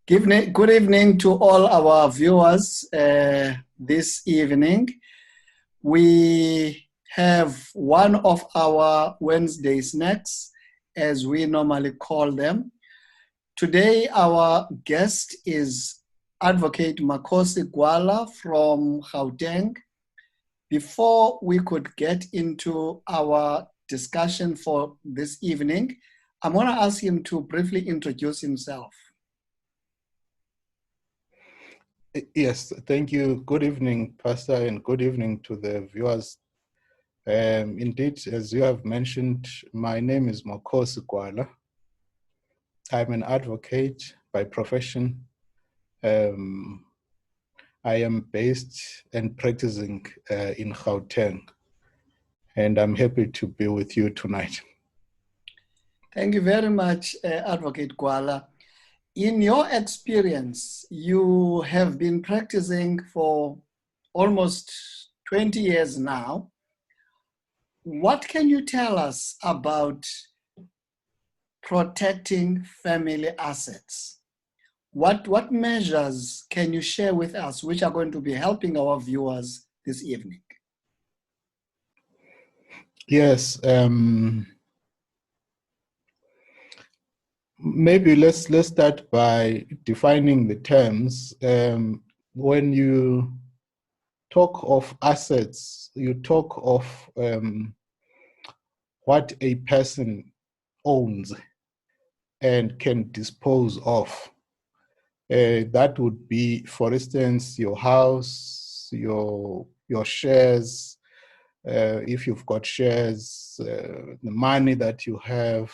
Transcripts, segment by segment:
Good evening to all our viewers this evening. We have one of our Wednesday snacks, as we normally call them. Today, our guest is Advocate Makhosi Gwala from Gauteng. Before we could get into our discussion for this evening, I'm going to ask him to briefly introduce himself. Yes, thank you. Good evening, Pastor, and good evening to the viewers. Indeed, as you have mentioned, my name is Makhosi Gwala. I'm an advocate by profession. I am based and practicing in Gauteng, and I'm happy to be with you tonight. Thank you very much, Advocate Gwala. In your experience, you have been practicing for almost 20 years now. What can you tell us about protecting family assets? What measures can you share with us which are going to be helping our viewers this evening? Yes, maybe let's start by defining the terms. When you talk of assets, you talk of what a person owns and can dispose of. That would be, for instance, your house, your shares, if you've got shares, the money that you have,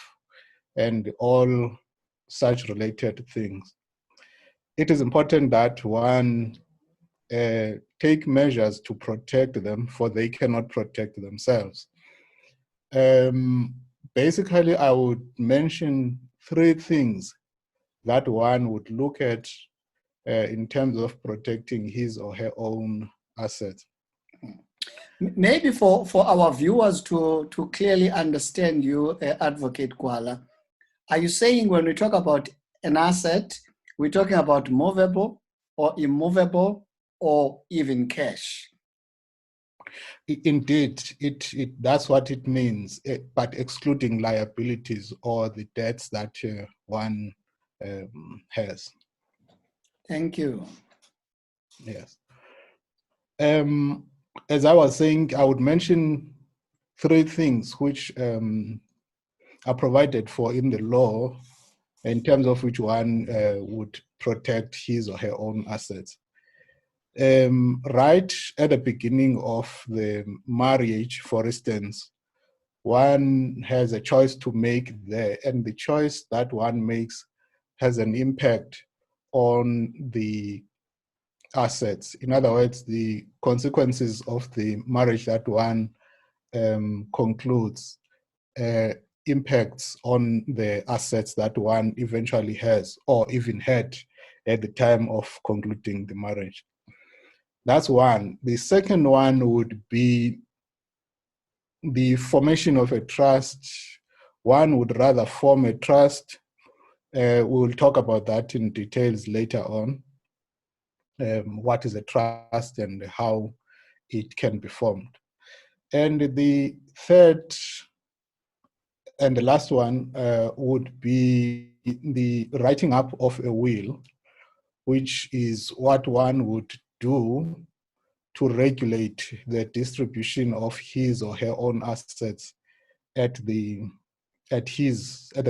and all such related things. It is important that one take measures to protect them, for they cannot protect themselves. Basically, I would mention three things that one would look at in terms of protecting his or her own assets. Maybe for our viewers to clearly understand you, Advocate Gwala, are you saying when we talk about an asset, we're talking about movable or immovable or even cash? Indeed, that's what it means, but excluding liabilities or the debts that one has. Thank you. Yes. As I was saying, I would mention three things which are provided for in the law in terms of which one would protect his or her own assets. Right at the beginning of the marriage, for instance, one has a choice to make there, and the choice that one makes has an impact on the assets. In other words, the consequences of the marriage that one concludes impacts on the assets that one eventually has or even had at the time of concluding the marriage. That's one. The second one would be the formation of a trust. One would rather form a trust. We will talk about that in details later on. What is a trust and how it can be formed. And the third and the last one would be the writing up of a will, which is what one would do to regulate the distribution of his or her own assets at the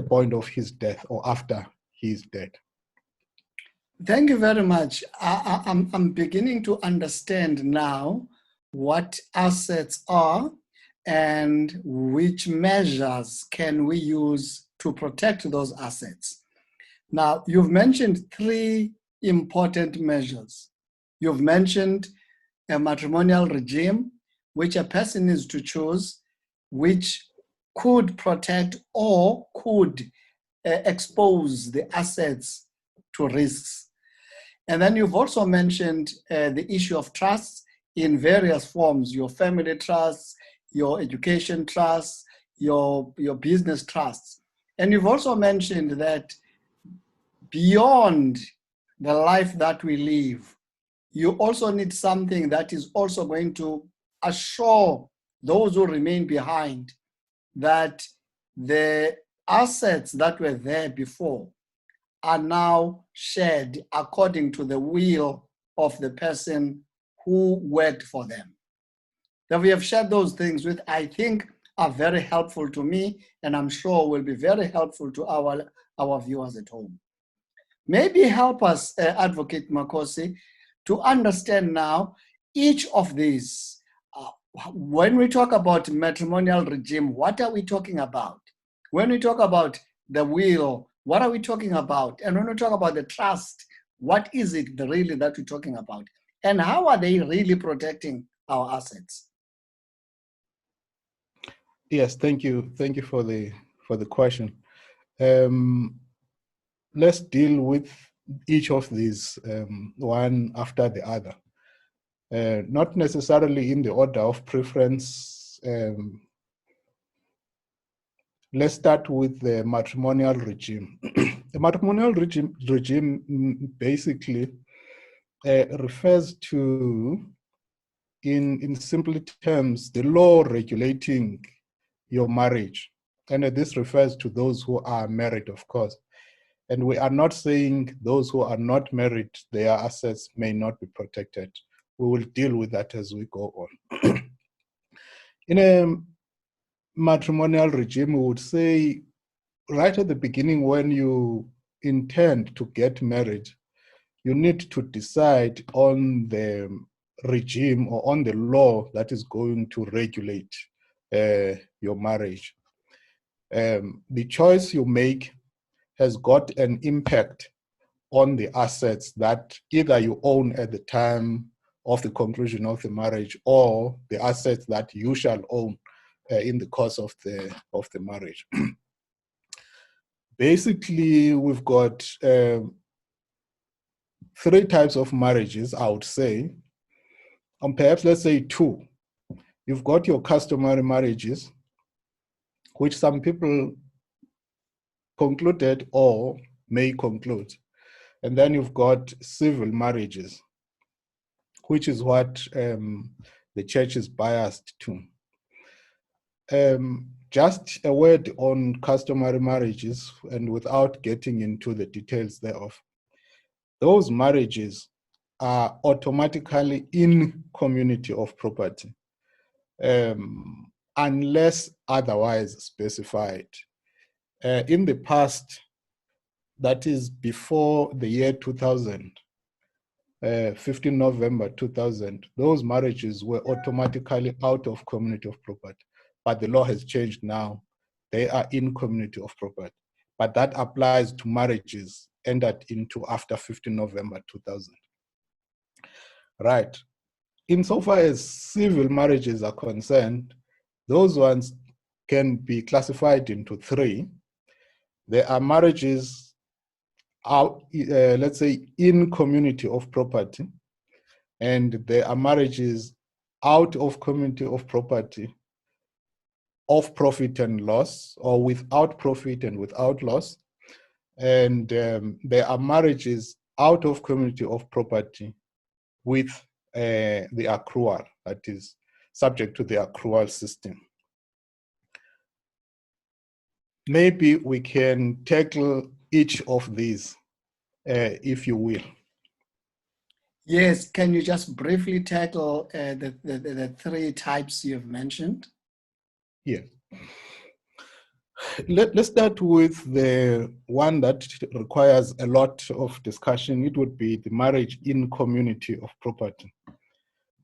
point of his death or after his death. Thank you very much. I'm beginning to understand now what assets are and which measures can we use to protect those assets. Now, you've mentioned three important measures. You've mentioned a matrimonial regime, which a person is to choose, which could protect or could expose the assets to risks. And then you've also mentioned the issue of trusts in various forms, your family trusts, your education trusts, your business trusts. And you've also mentioned that beyond the life that we live, you also need something that is also going to assure those who remain behind that the assets that were there before are now shared according to the will of the person who worked for them. That we have shared those things with, I think, are very helpful to me, and I'm sure will be very helpful to our viewers at home. Maybe help us, Advocate Makhosi, to understand now each of these. When we talk about matrimonial regime, what are we talking about? When we talk about the will, what are we talking about? And when we talk about the trust, what is it really that we're talking about? And how are they really protecting our assets? Yes, thank you. Thank you for the question. Let's deal with each of these one after the other. Not necessarily in the order of preference. Let's start with the matrimonial regime. The matrimonial regime basically refers to, in simple terms, the law regulating your marriage. And this refers to those who are married, of course. And we are not saying those who are not married, their assets may not be protected. We will deal with that as we go on. In a matrimonial regime, we would say right at the beginning, when you intend to get married, you need to decide on the regime or on the law that is going to regulate your marriage. The choice you make has got an impact on the assets that either you own at the time of the conclusion of the marriage, or the assets that you shall own in the course of the marriage. Basically, we've got three types of marriages, I would say, and perhaps let's say two. You've got your customary marriages, which some people concluded or may conclude. And then you've got civil marriages, which is what the church is biased to. Just a word on customary marriages, and without getting into the details thereof. Those marriages are automatically in community of property, unless otherwise specified. In the past, that is before the year 2000, 15 November 2000, those marriages were automatically out of community of property. But the law has changed now. They are in community of property. But that applies to marriages entered into after 15 November 2000. Right. Insofar as civil marriages are concerned, those ones can be classified into three. There are marriages out, let's say, in community of property, and there are marriages out of community of property, of profit and loss, or without profit and without loss. And there are marriages out of community of property with the accrual, that is subject to the accrual system. Maybe we can tackle each of these, if you will. Yes, can you just briefly tackle the three types you've mentioned? Yeah. Let's start with the one that requires a lot of discussion. It would be the marriage in community of property.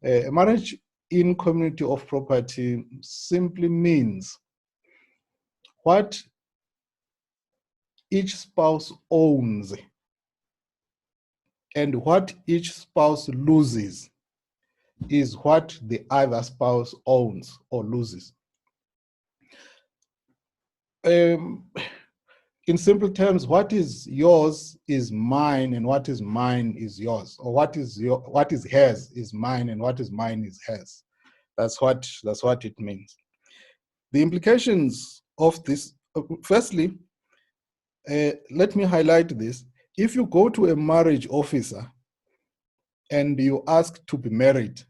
A marriage in community of property simply means what each spouse owns and what each spouse loses is what the other spouse owns or loses. In simple terms, what is yours is mine, and what is mine is yours, or what is hers is mine, and what is mine is hers. That's what it means. The implications of this, firstly, let me highlight this. if you go to a marriage officer and you ask to be married,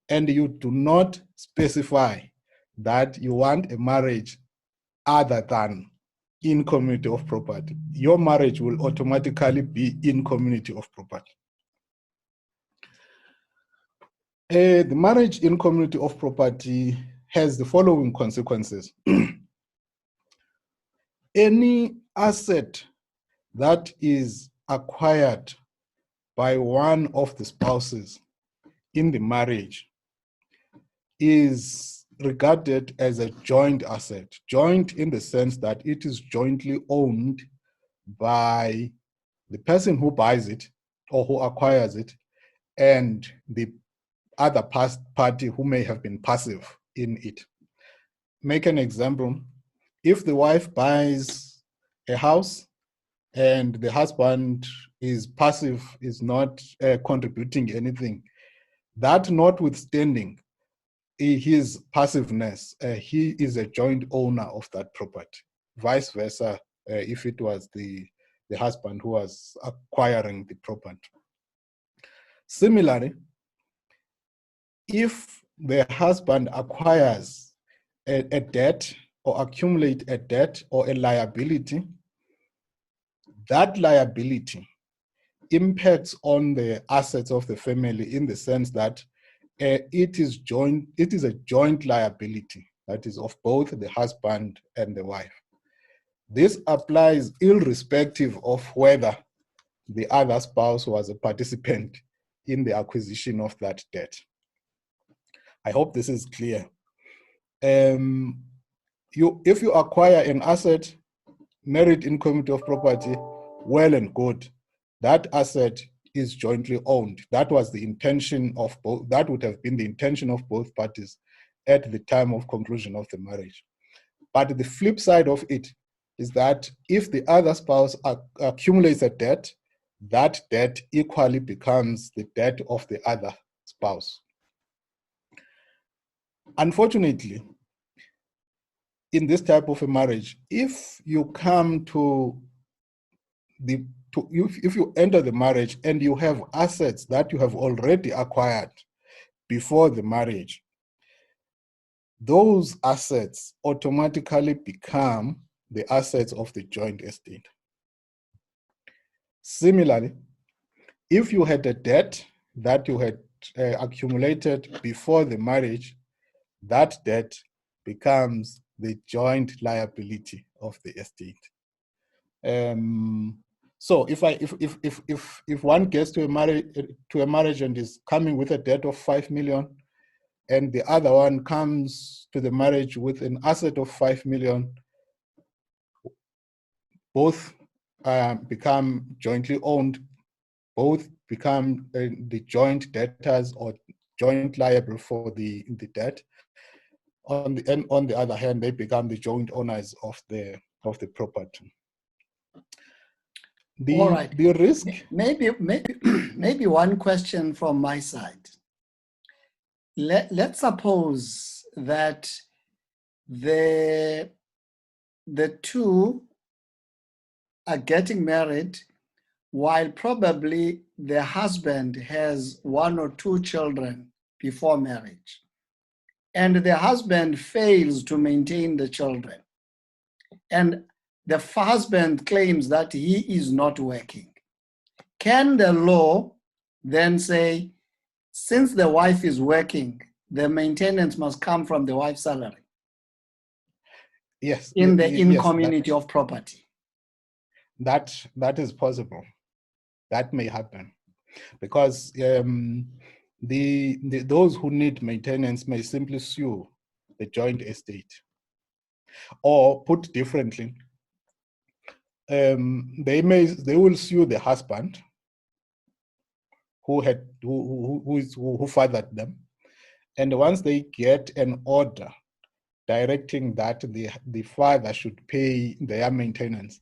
and you do not specify that you want a marriage other than in community of property, your marriage will automatically be in community of property. The marriage in community of property has the following consequences. Any asset that is acquired by one of the spouses in the marriage is regarded as a joint asset. Joint in the sense that it is jointly owned by the person who buys it or who acquires it and the other party who may have been passive in it. Make an example. If the wife buys a house and the husband is passive, is not contributing anything, that notwithstanding his passiveness, he is a joint owner of that property. Vice versa, if it was the husband who was acquiring the property. Similarly, if the husband acquires a debt or accumulate a debt or a liability, that liability impacts on the assets of the family in the sense that it is a joint liability that is of both the husband and the wife. This applies irrespective of whether the other spouse was a participant in the acquisition of that debt. I hope this is clear. If you acquire an asset married in community of property, well and good. That asset is jointly owned. That was the intention of both. That would have been the intention of both parties at the time of conclusion of the marriage. But the flip side of it is that if the other spouse accumulates a debt, that debt equally becomes the debt of the other spouse. Unfortunately, in this type of a marriage, if you come to if you enter the marriage and you have assets that you have already acquired before the marriage, those assets automatically become the assets of the joint estate. Similarly, if you had a debt that you had accumulated before the marriage, that debt becomes the joint liability of the estate. So if one gets to a marriage and is coming with a debt of 5 million, and the other one comes to the marriage with an asset of 5 million, both become jointly owned, both become the joint debtors or joint liable for the debt. On the other hand, they become the joint owners of the property. All right. The risk. Maybe one question from my side. Let's suppose that the two are getting married while probably the husband has 1 or 2 children before marriage, and the husband fails to maintain the children, and the husband claims that he is not working. Can the law then say, since the wife is working, the maintenance must come from the wife's salary? Yes. In community of property. That is possible. That may happen, because those who need maintenance may simply sue the joint estate, or put differently, they will sue the husband who fathered them, and once they get an order directing that the father should pay their maintenance,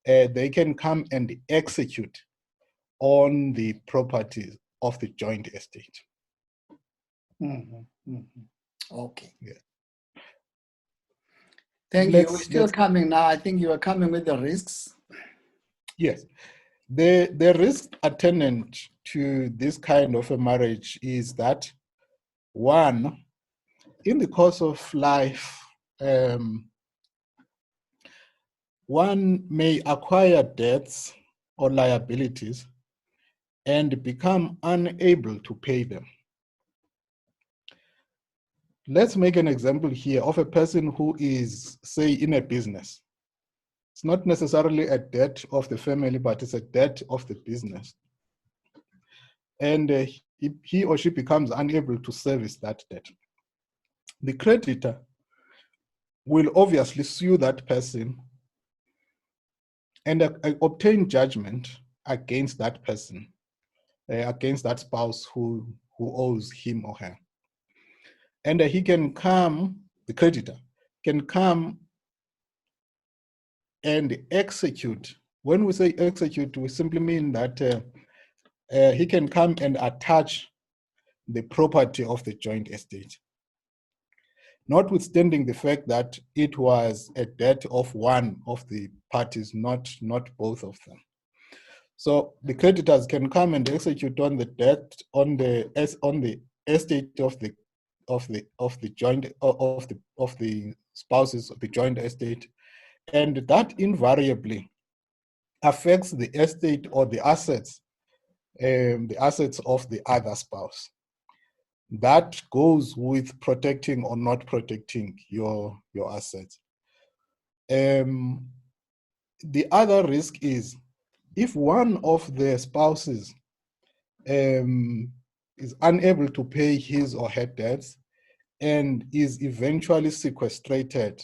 they can come and execute on the properties of the joint estate. Mm-hmm. Mm-hmm. Okay. Yeah. Thank you. We're still coming now. I think you are coming with the risks. Yes. The risk attendant to this kind of a marriage is that, one, in the course of life, one may acquire debts or liabilities and become unable to pay them. Let's make an example here of a person who is, say, in a business. It's not necessarily a debt of the family, but it's a debt of the business. And he or she becomes unable to service that debt. The creditor will obviously sue that person and obtain judgment against that person, against that spouse who owes him or her. And he can come, the creditor can come and execute. When we say execute, we simply mean that he can come and attach the property of the joint estate, notwithstanding the fact that it was a debt of one of the parties, not both of them. So the creditors can come and execute on the debt on the estate of the joint of the spouses of the joint estate, and that invariably affects the estate or the assets of the other spouse. That goes with protecting or not protecting your assets. The other risk is if one of the spouses is unable to pay his or her debts and is eventually sequestrated.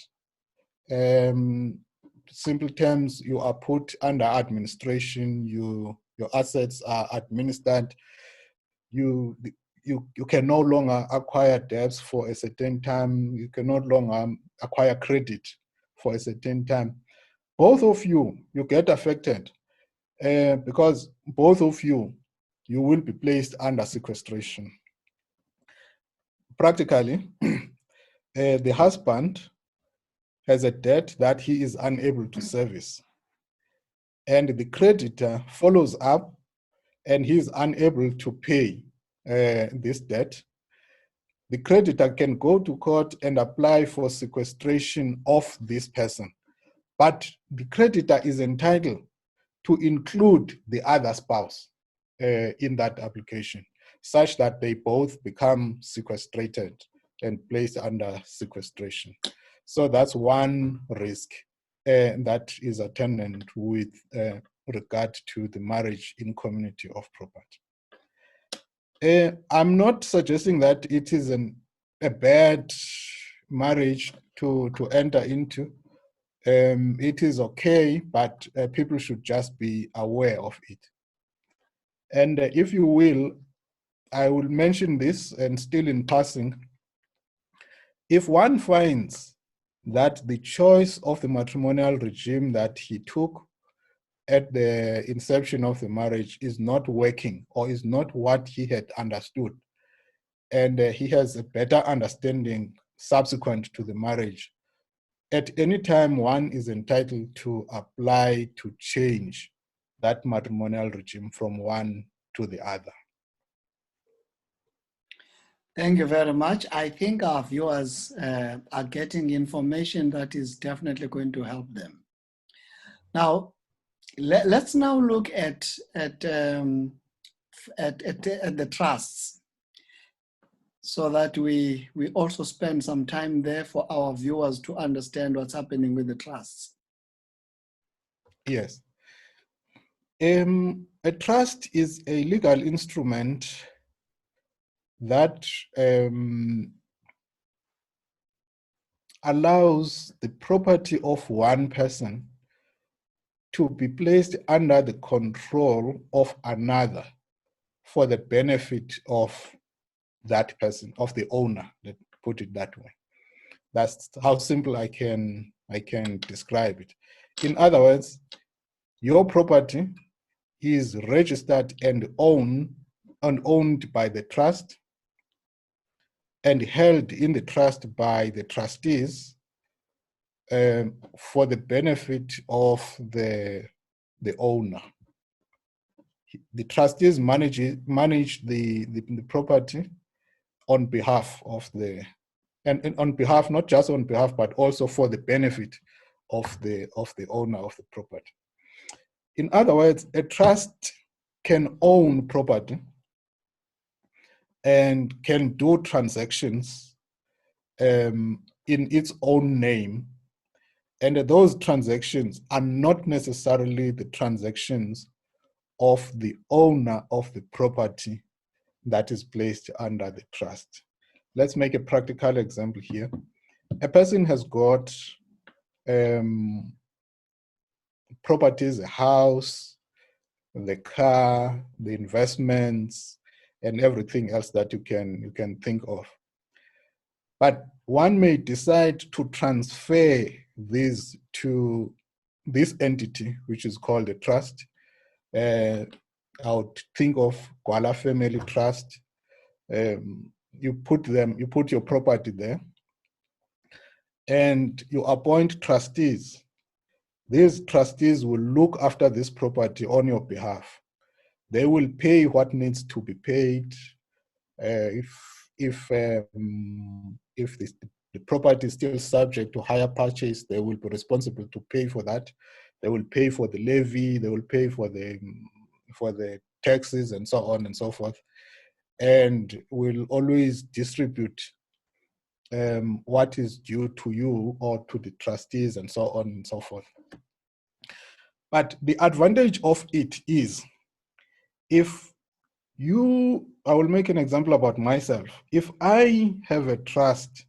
Simple terms, you are put under administration, your assets are administered, you can no longer acquire debts for a certain time, you can no longer acquire credit for a certain time. Both of you get affected because both of you will be placed under sequestration. Practically, the husband has a debt that he is unable to service, and the creditor follows up and he is unable to pay this debt. The creditor can go to court and apply for sequestration of this person, but the creditor is entitled to include the other spouse in that application, such that they both become sequestrated and placed under sequestration. So that's one risk that is attendant with regard to the marriage in community of property. I'm not suggesting that it is a bad marriage to enter into. It is okay, but people should just be aware of it. And if you will, I will mention this, and still in passing, if one finds that the choice of the matrimonial regime that he took at the inception of the marriage is not working or is not what he had understood, and he has a better understanding subsequent to the marriage, at any time one is entitled to apply to change that matrimonial regime from one to the other. Thank you very much. I think our viewers are getting information that is definitely going to help them. Now, let's now look at the trusts, so that we also spend some time there for our viewers to understand what's happening with the trusts. Yes. A trust is a legal instrument that allows the property of one person to be placed under the control of another for the benefit of that person, of the owner, let's put it that way. That's how simple I can describe it. In other words, your property is registered and owned by the trust and held in the trust by the trustees for the benefit of the owner. the trustees manage the property on behalf of the, and on behalf, not just on behalf, but also for the benefit of the owner of the property. In other words, a trust can own property and can do transactions in its own name, and those transactions are not necessarily the transactions of the owner of the property that is placed under the trust. Let's make a practical example here. A person has got properties, a house, the car, the investments, and everything else that you can think of. But one may decide to transfer these to this entity, which is called a trust. I would think of Gwala Family Trust. You put your property there, and you appoint trustees. These trustees will look after this property on your behalf. They will pay what needs to be paid. If the property is still subject to hire purchase, they will be responsible to pay for that. They will pay for the levy. They will pay for the taxes and so on and so forth, and will always distribute what is due to you or to the trustees and so on and so forth. But the advantage of it is, I will make an example about myself. If I have a trust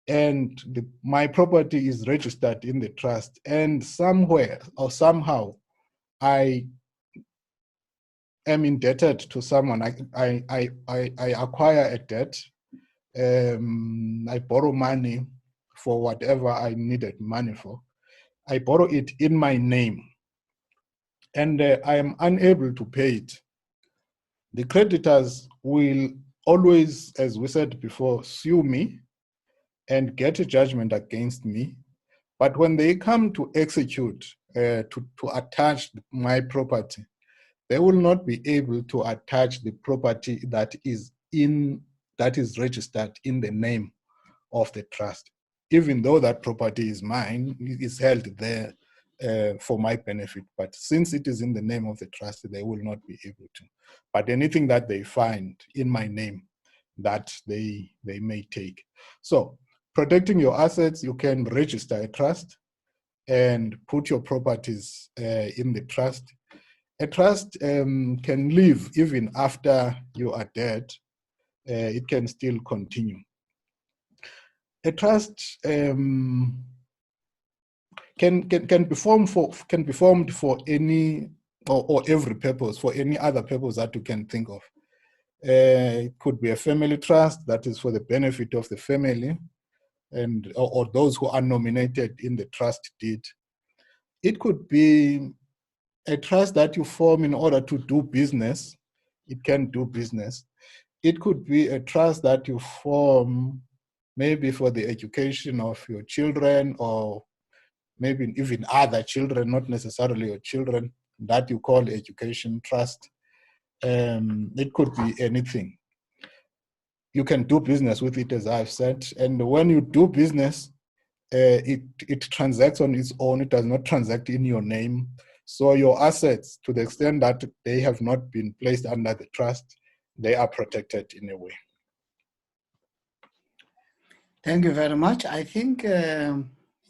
and my property is registered in the trust, and somewhere or somehow I am indebted to someone, I acquire a debt, I borrow money for whatever I needed money for, I borrow it in my name, and I am unable to pay it. The creditors will always, as we said before, sue me and get a judgment against me. But when they come to execute, to attach my property, they will not be able to attach the property that is registered in the name of the trust, even though that property is mine, it is held there for my benefit. But since it is in the name of the trust, they will not be able to. But anything that they find in my name, that they may take. So protecting your assets, you can register a trust and put your properties in the trust. A trust can live even after you are dead. It can still continue. A trust can be formed for any or every purpose, for any other purpose that you can think of. It could be a family trust that is for the benefit of the family, and or those who are nominated in the trust deed. It could be a trust that you form in order to do business. It can do business. It could be a trust that you form maybe for the education of your children, or maybe even other children, not necessarily your children, that you call education trust. It could be anything. You can do business with it, as I've said. And when you do business, it transacts on its own. It does not transact in your name. So your assets, to the extent that they have not been placed under the trust, they are protected in a way. Thank you very much. I think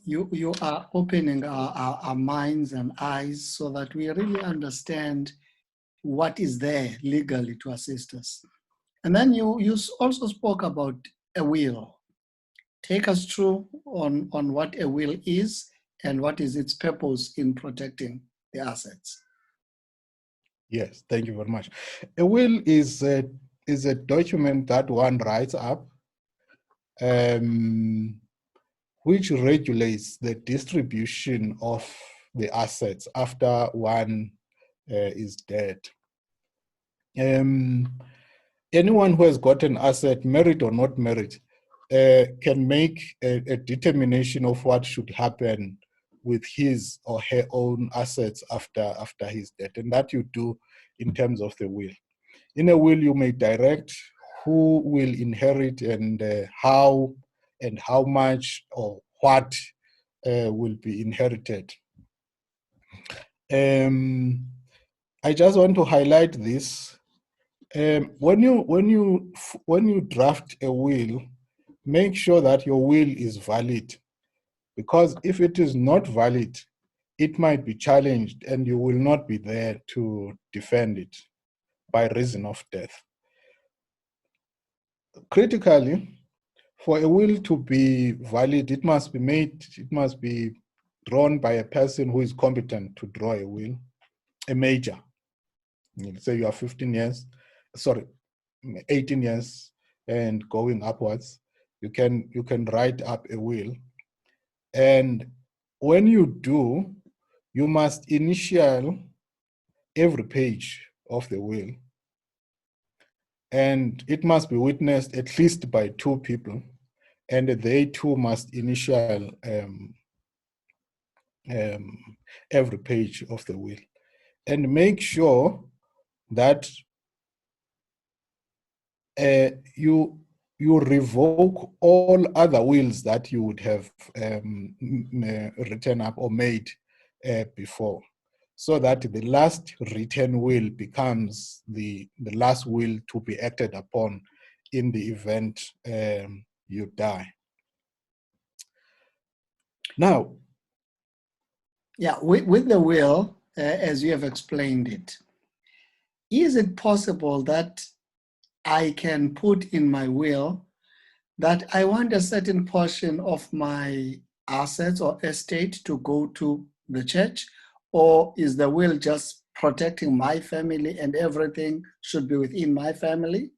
you are opening our minds and eyes so that we really understand what is there legally to assist us. And then you also spoke about a will. Take us through on what a will is and what is its purpose in protecting the assets. Yes, thank you very much. A will is a document that one writes up, which regulates the distribution of the assets after one is dead. Anyone who has got an asset, married or not married, can make a determination of what should happen with his or her own assets after his death, and that you do in terms of the will. In a will, you may direct who will inherit and how much or what will be inherited. I just want to highlight this. When you draft a will, make sure that your will is valid, because if it is not valid, it might be challenged and you will not be there to defend it by reason of death. Critically, for a will to be valid, it must be drawn by a person who is competent to draw a will, a major. Say you are 18 years and going upwards, you can write up a will. And when you do, you must initial every page of the will. And it must be witnessed at least by 2 people. And they too must initial every page of the will. And make sure that you revoke all other wills that you would have written up or made before, so that the last written will becomes the last will to be acted upon in the event you die. Now, yeah, with the will, as you have explained it, is it possible that I can put in my will that I want a certain portion of my assets or estate to go to the church? Or is the will just protecting my family and everything should be within my family?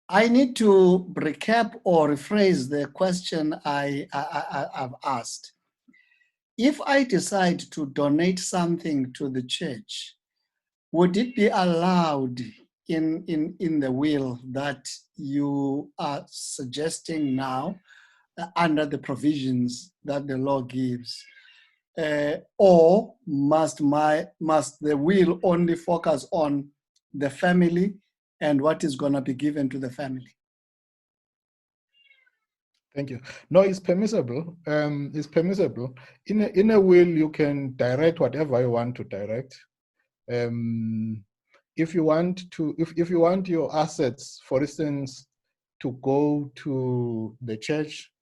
I need to recap or rephrase the question I've asked. If I decide to donate something to the church, would it be allowed in the will that you are suggesting now under the provisions that the law gives? Or must the will only focus on the family and what is going to be given to the family? Thank you. No, it's permissible. It's permissible. In a will, you can direct whatever you want to direct. If you want your assets, for instance, to go to the church,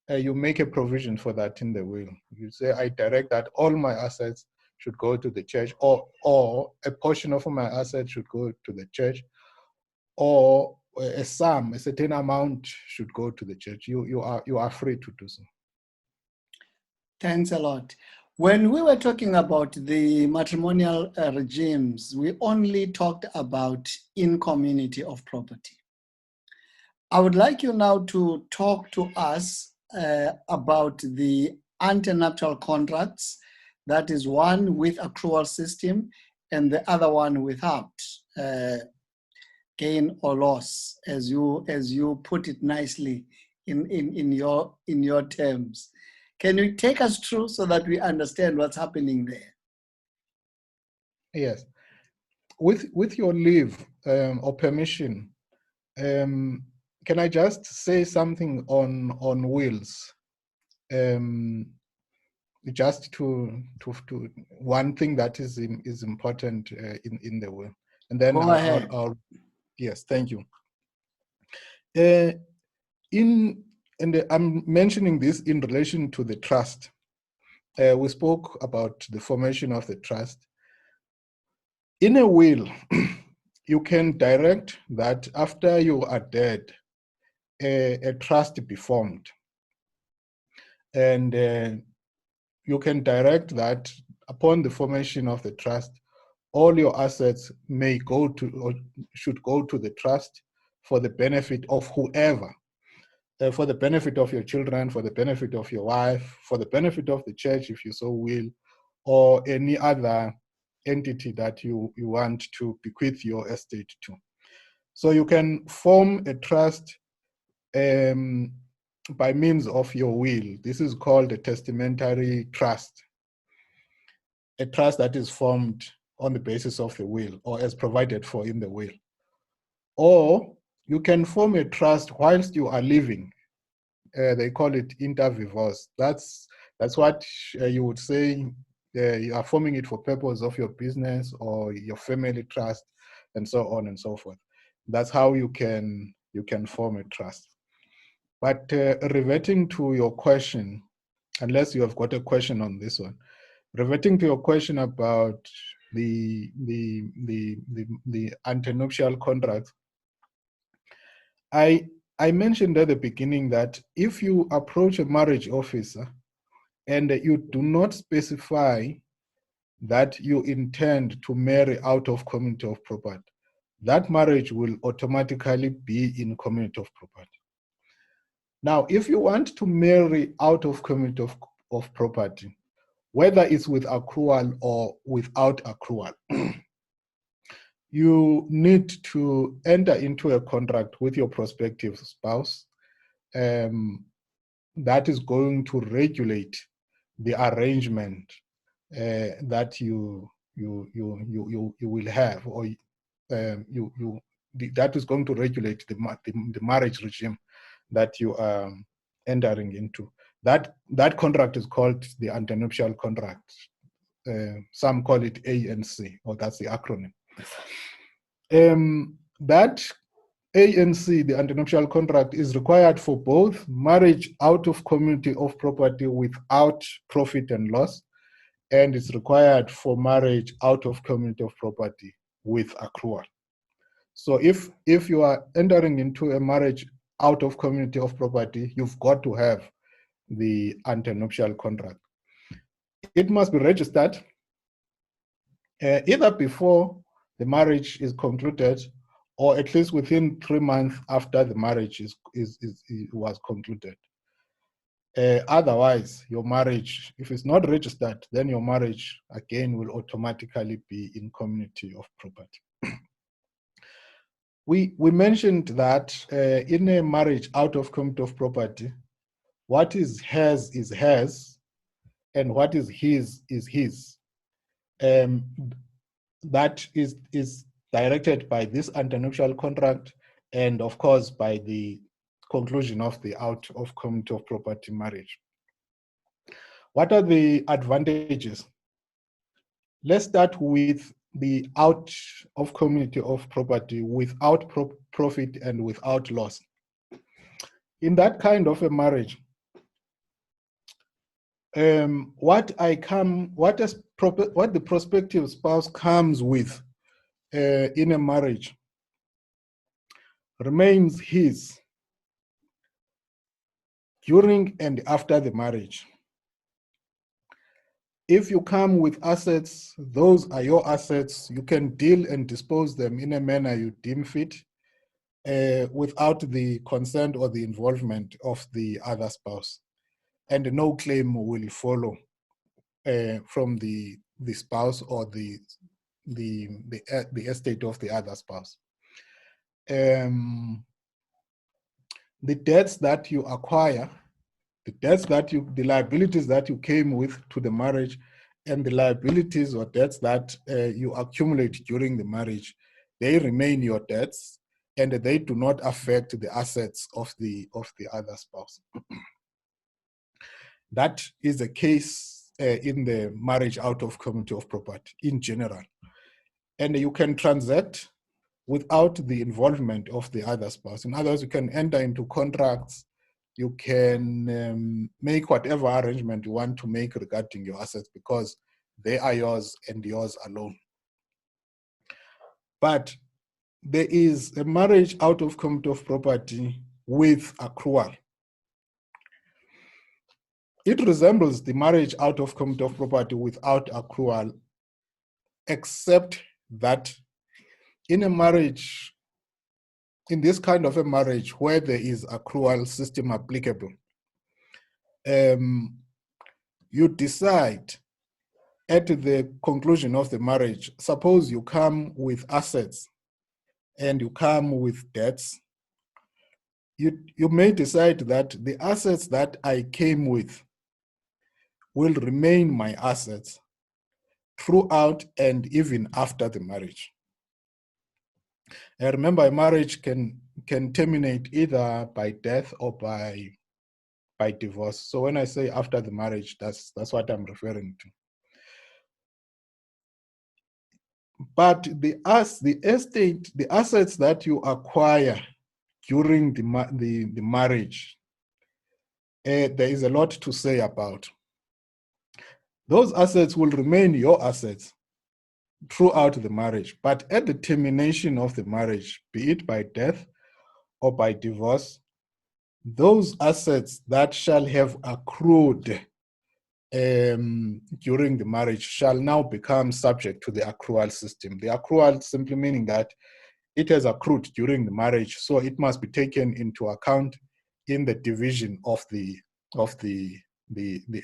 you make a provision for that in the will. You say, I direct that all my assets should go to the church, or a portion of my assets should go to the church, or a certain amount should go to the church. You are free to do so. Thanks a lot. When we were talking about the matrimonial regimes, we only talked about in-community of property. I would like you now to talk to us about the antenuptial contracts, that is one with accrual system and the other one without gain or loss, as you put it nicely in your terms. Can you take us through so that we understand what's happening there? Yes. With your leave or permission, can I just say something on wills? Just to one thing that is important in the will, and then Go ahead. Yes, thank you. I'm mentioning this in relation to the trust. We spoke about the formation of the trust. In a will, you can direct that after you are dead, a trust be formed. And you can direct that upon the formation of the trust, all your assets may go to or should go to the trust for the benefit of whoever, for the benefit of your children, for the benefit of your wife, for the benefit of the church, if you so will, or any other entity that you want to bequeath your estate to. So you can form a trust by means of your will. This is called a testamentary trust, a trust that is formed on the basis of the will or as provided for in the will. Or you can form a trust whilst you are living. They call it inter vivos. That's what you would say. You are forming it for purpose of your business or your family trust, and so on and so forth. That's how you can form a trust. But reverting to your question, unless you have got a question on this one, reverting to your question about the antenuptial contract, I mentioned at the beginning that if you approach a marriage officer and you do not specify that you intend to marry out of community of property, that marriage will automatically be in community of property. Now, if you want to marry out of community of property, whether it's with accrual or without accrual, you need to enter into a contract with your prospective spouse that is going to regulate the arrangement that you will have, or that is going to regulate the marriage regime that you are entering into. That contract is called the antenuptial contract. Some call it ANC, or that's the acronym. That ANC, the antenuptial contract, is required for both marriage out of community of property without profit and loss, and it's required for marriage out of community of property with accrual. So if you are entering into a marriage out of community of property, you've got to have the antenuptial contract. It must be registered either before the marriage is concluded, or at least within 3 months after the marriage was concluded. Otherwise, your marriage, if it's not registered, then your marriage again will automatically be in community of property. We mentioned that in a marriage out of community of property, what is hers, and what is his. That is directed by this antenuptial contract, and of course by the conclusion of the out of community of property marriage. What are the advantages? Let's start with the out of community of property without profit and without loss. In that kind of a marriage, what the prospective spouse comes with in a marriage remains his during and after the marriage. If you come with assets, those are your assets. You can deal and dispose them in a manner you deem fit without the consent or the involvement of the other spouse. And no claim will follow from the spouse or the estate of the other spouse. The debts that you acquire, the liabilities that you came with to the marriage, and the liabilities or debts that you accumulate during the marriage, they remain your debts, and they do not affect the assets of the other spouse. That is the case in the marriage out of community of property in general. And you can transact without the involvement of the other spouse. In other words, you can enter into contracts, you can make whatever arrangement you want to make regarding your assets, because they are yours and yours alone. But there is a marriage out of community of property with accrual. It resembles the marriage out of community of property without accrual, except that in a marriage, in this kind of a marriage where there is accrual system applicable, you decide at the conclusion of the marriage, suppose you come with assets and you come with debts, you may decide that the assets that I came with will remain my assets throughout and even after the marriage. And remember, a marriage can terminate either by death or by divorce. So when I say after the marriage, that's what I'm referring to. But the estate, the assets that you acquire during the marriage, there is a lot to say about. Those assets will remain your assets throughout the marriage, but at the termination of the marriage, be it by death or by divorce, those assets that shall have accrued during the marriage shall now become subject to the accrual system. The accrual simply meaning that it has accrued during the marriage, so it must be taken into account in the division of the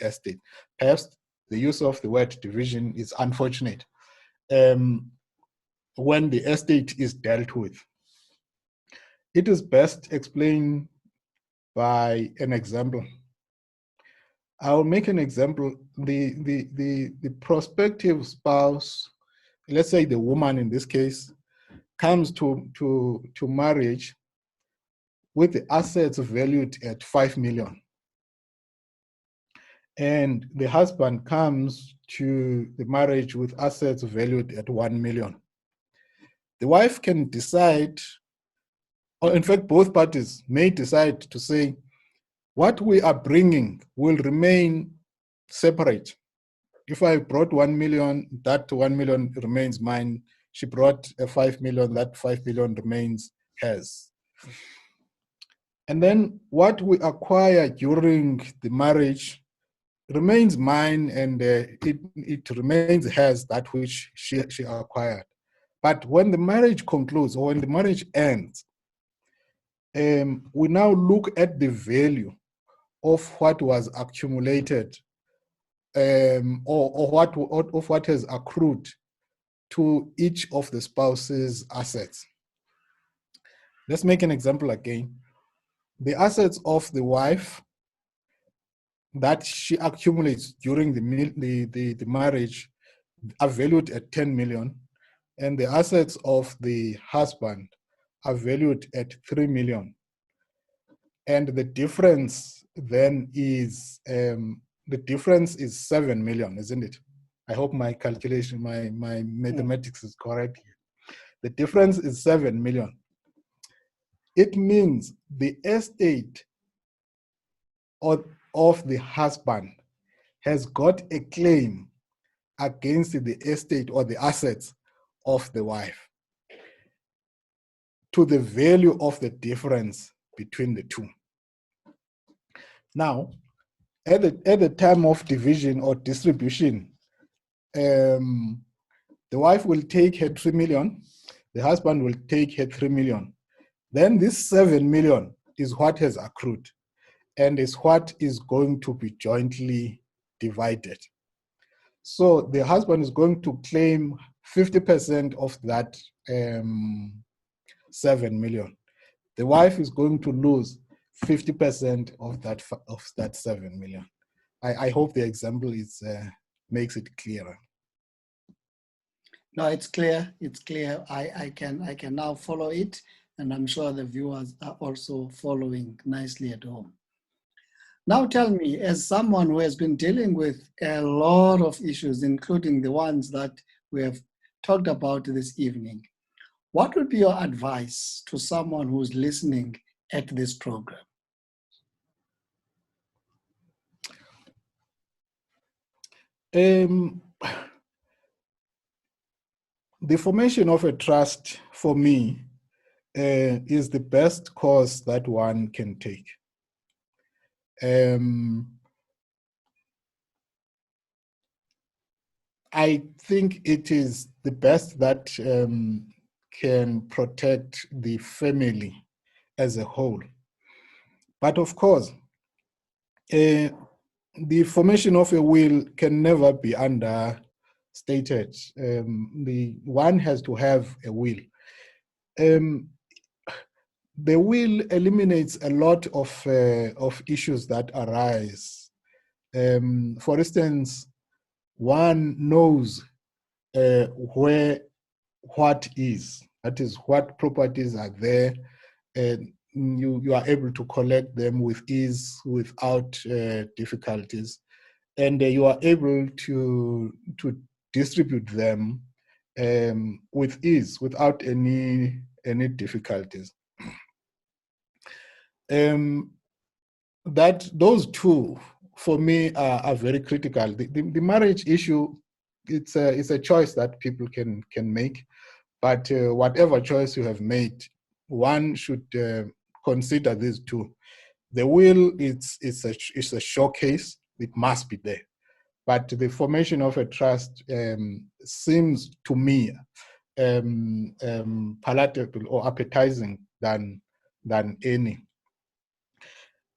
estate. Perhaps the use of the word division is unfortunate when the estate is dealt with. It is best explained by an example. I'll make an example. The prospective spouse, let's say the woman in this case, comes to marriage with the assets valued at 5 million. And the husband comes to the marriage with assets valued at 1 million. The wife can decide, or in fact, both parties may decide to say, what we are bringing will remain separate. If I brought 1 million, that 1 million remains mine. She brought a 5 million, that 5 million remains hers. And then what we acquire during the marriage remains mine, and it remains hers, that which she acquired. But when the marriage concludes, or when the marriage ends, we now look at the value of what was accumulated, or what has accrued to each of the spouse's assets. Let's make an example again. The assets of the wife that she accumulates during the marriage are valued at 10 million, and the assets of the husband are valued at 3 million. And the difference then is, the difference is 7 million, isn't it? I hope my calculation, my mathematics is correct here. The difference is 7 million. It means the estate of the husband has got a claim against the estate or the assets of the wife to the value of the difference between the two. Now, at the time of division or distribution, the wife will take her 3 million, the husband will take her 3 million. Then this 7 million is what has accrued and is what is going to be jointly divided. So the husband is going to claim 50% of that 7 million. The wife is going to lose 50% of that 7 million. I hope the example makes it clearer. No, it's clear. It's clear. I can now follow it, and I'm sure the viewers are also following nicely at home. Now tell me, as someone who has been dealing with a lot of issues, including the ones that we have talked about this evening, what would be your advice to someone who's listening at this program? The formation of a trust, for me, is the best course that one can take. I think it is the best that can protect the family as a whole. But of course, the formation of a will can never be under stated, the one has to have a will. The will eliminates a lot of issues that arise. For instance, one knows where what is, that is, what properties are there, and you are able to collect them with ease without difficulties, and you are able to distribute them with ease without any difficulties. That those two for me are very critical. The marriage issue, it's a choice that people can make, but whatever choice you have made, one should consider these two. The will is a showcase; it must be there. But the formation of a trust seems to me palatable or appetizing than any.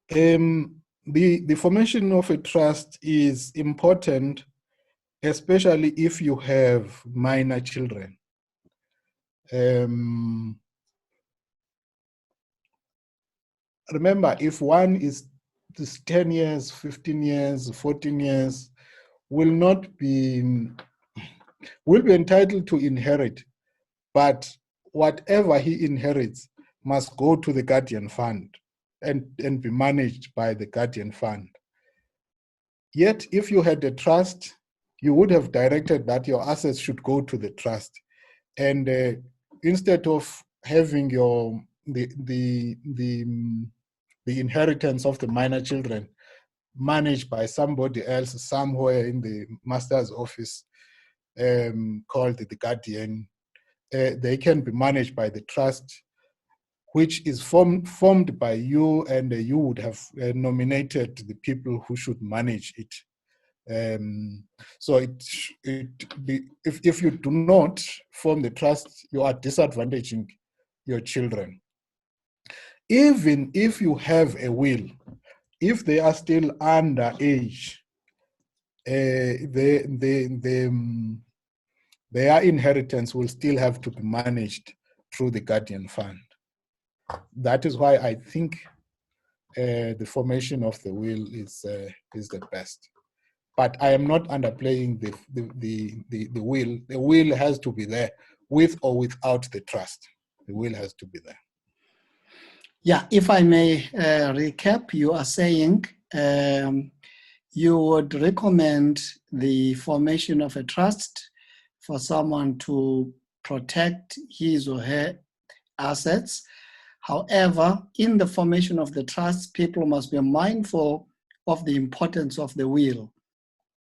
The formation of a trust is important, especially if you have minor children. Remember, if one is 10 years, 15 years, 14 years, will be entitled to inherit, but whatever he inherits must go to the guardian fund and be managed by the guardian fund. Yet, if you had a trust, you would have directed that your assets should go to the trust, and instead of having the inheritance of the minor children managed by somebody else somewhere in the master's office, called the guardian, they can be managed by the trust, which is formed by you, and you would have nominated the people who should manage it. So if you do not form the trust, you are disadvantaging your children. Even if you have a will, if they are still under age, their inheritance will still have to be managed through the guardian fund. That is why I think the formation of the will is the best. But I am not underplaying the will. The will has to be there, with or without the trust. The will has to be there. Yeah, if I may recap, you are saying you would recommend the formation of a trust for someone to protect his or her assets. However, in the formation of the trust, people must be mindful of the importance of the will,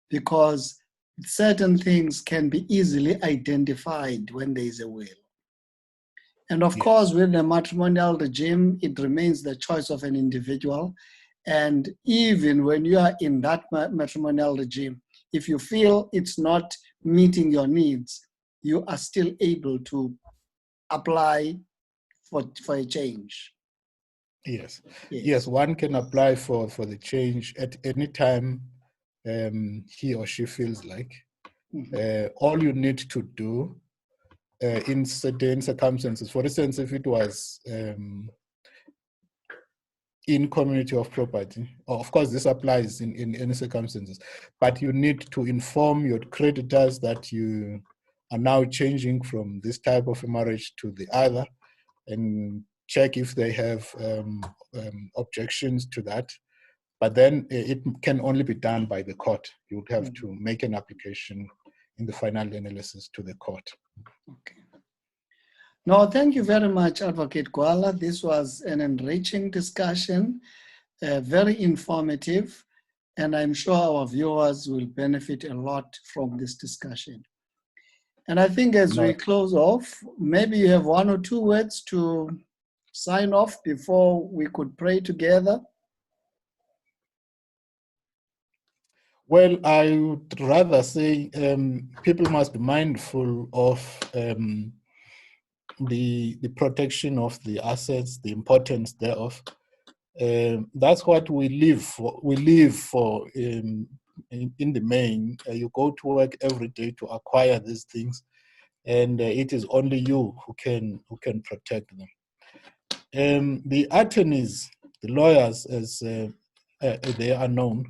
because certain things can be easily identified when there is a will. And of course, with the matrimonial regime, it remains the choice of an individual. And even when you are in that matrimonial regime, if you feel it's not meeting your needs, you are still able to apply for a change. Yes, one can apply for the change at any time he or she feels like. All you need to do in certain circumstances, for instance, if it was in community of property, of course this applies in any circumstances, but you need to inform your creditors that you are now changing from this type of a marriage to the other, and check if they have objections to that. But then it can only be done by the court. You would have to make an application in the final analysis to the court. Okay. No, thank you very much, Advocate Gwala. This was an enriching discussion, very informative, and I'm sure our viewers will benefit a lot from this discussion. And I think as we close off, maybe you have one or two words to sign off before we could pray together. Well, I would rather say people must be mindful of the protection of the assets, the importance thereof. That's what we live for. We live for in the main, you go to work every day to acquire these things, and it is only you who can protect them. The attorneys, the lawyers, as they are known,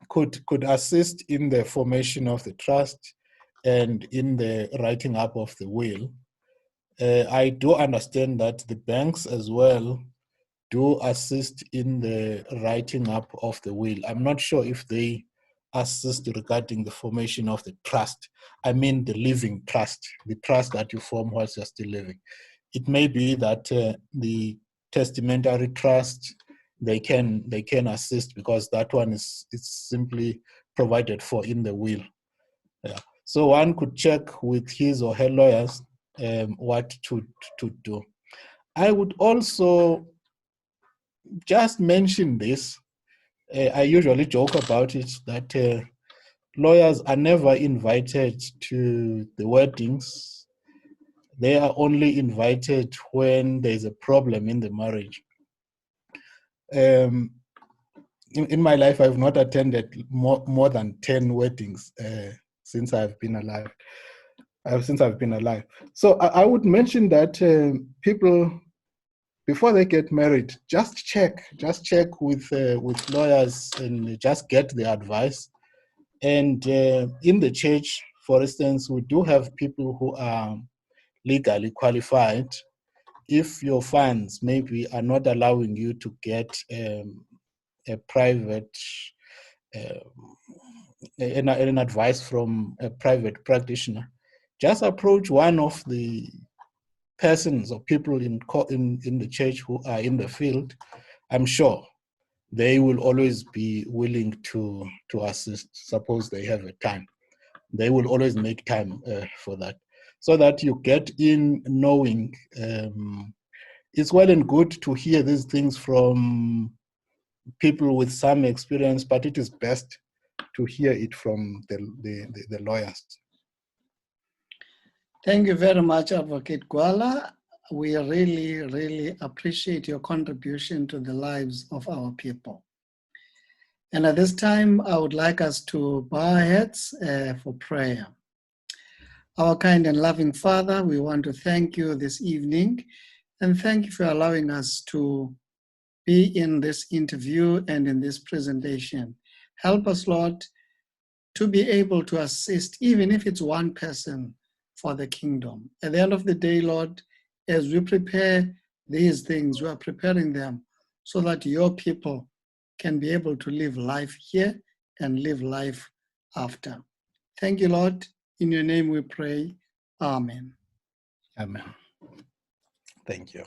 could assist in the formation of the trust and in the writing up of the will. I do understand that the banks as well do assist in the writing up of the will. I'm not sure if they assist regarding the formation of the trust. I mean the living trust, the trust that you form whilst you're still living. It may be that the testamentary trust, they can assist, because that one is simply provided for in the will. Yeah. So one could check with his or her lawyers what to do. I would also just mention this. I usually joke about it that lawyers are never invited to the weddings. They are only invited when there's a problem in the marriage. In my life, I've not attended more than 10 weddings since I've been alive. So I would mention that people, before they get married, just check with lawyers and just get the advice. And in the church, for instance, we do have people who are legally qualified. If your funds maybe are not allowing you to get a private an advice from a private practitioner, just approach one of the persons or people in the church who are in the field. I'm sure they will always be willing to assist. Suppose they have a time, they will always make time for that, so that you get in knowing. It's well and good to hear these things from people with some experience, but it is best to hear it from the lawyers. Thank you very much, Advocate Gwala. We really, really appreciate your contribution to the lives of our people. And at this time, I would like us to bow our heads for prayer. Our kind and loving Father, we want to thank you this evening, and thank you for allowing us to be in this interview and in this presentation. Help us, Lord, to be able to assist, even if it's one person, for the kingdom. At the end of the day, Lord, as we prepare these things, we are preparing them so that your people can be able to live life here and live life after. Thank you, Lord. In your name we pray. Amen. Amen. Thank you.